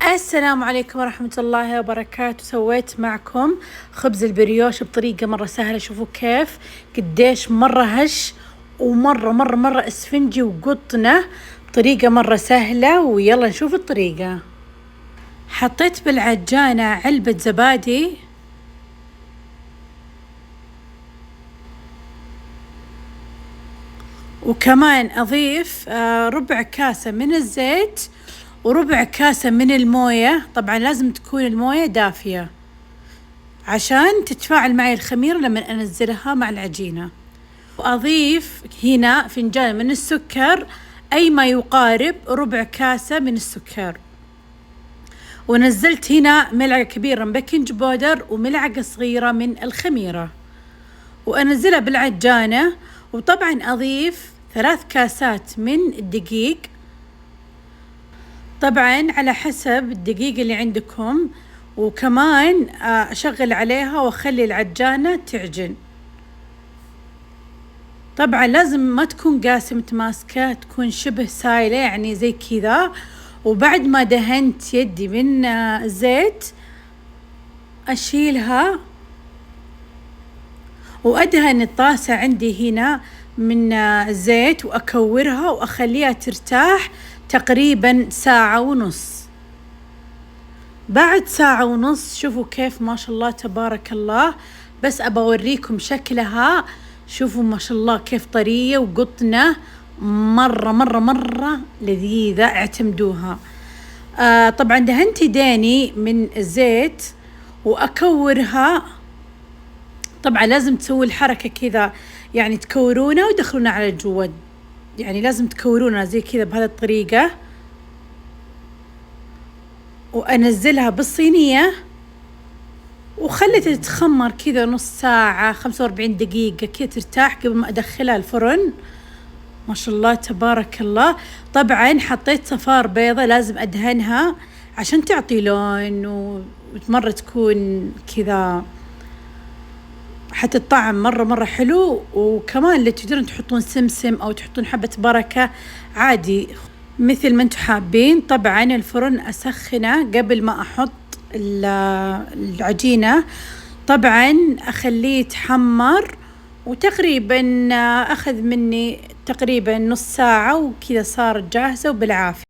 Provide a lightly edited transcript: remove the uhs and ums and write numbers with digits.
السلام عليكم ورحمة الله وبركاته. سويت معكم خبز البريوش بطريقة مرة سهلة. شوفوا كيف قديش مرة هش ومرة مرة مرة اسفنجي وقطنة. طريقة مرة سهلة ويلا نشوف الطريقة. حطيت بالعجانة علبة زبادي وكمان أضيف ربع كاسة من الزيت وربع كاسة من الموية. طبعا لازم تكون الموية دافية عشان تتفاعل معي الخميرة لما أنزلها مع العجينة. وأضيف هنا فنجان من السكر، أي ما يقارب ربع كاسة من السكر. ونزلت هنا ملعقة كبيرة من بيكنج بودر وملعقة صغيرة من الخميرة وأنزلها بالعجانة. وطبعا أضيف 3 كاسات من الدقيق، طبعا على حسب الدقيق اللي عندكم. وكمان أشغل عليها وأخلي العجانة تعجن. طبعا لازم ما تكون قاسية متماسكة، تكون شبه سايلة يعني زي كذا. وبعد ما دهنت يدي من الزيت أشيلها وأدهن الطاسة عندي هنا من الزيت وأكورها وأخليها ترتاح تقريبا ساعة ونص. بعد ساعة ونص شوفوا كيف ما شاء الله تبارك الله. بس أبى أوريكم شكلها. شوفوا ما شاء الله كيف طرية وقطنة، مرة مرة مرة لذيذة، اعتمدوها. طبعا دهنت يديني من الزيت وأكورها. طبعا لازم تسوي الحركة كذا، يعني تكورونها ويدخلونها على جوا، يعني لازم تكورونها زي كذا بهذه الطريقة. وأنزلها بالصينية وخليتها تتخمر كذا نص ساعة 45 دقيقة كذا ترتاح قبل ما أدخلها الفرن. ما شاء الله تبارك الله. طبعا حطيت صفار بيضة لازم أدهنها عشان تعطي لون ومرة تكون كذا، حتى الطعم مرة مرة حلو. وكمان اللي تقدرون تحطون سمسم أو تحطون حبة بركة عادي مثل ما انتم حابين. طبعا الفرن أسخنه قبل ما أحط العجينة. طبعا أخليه يتحمر وتقريبا أخذ مني تقريبا نص ساعة وكذا صارت جاهزة وبالعافية.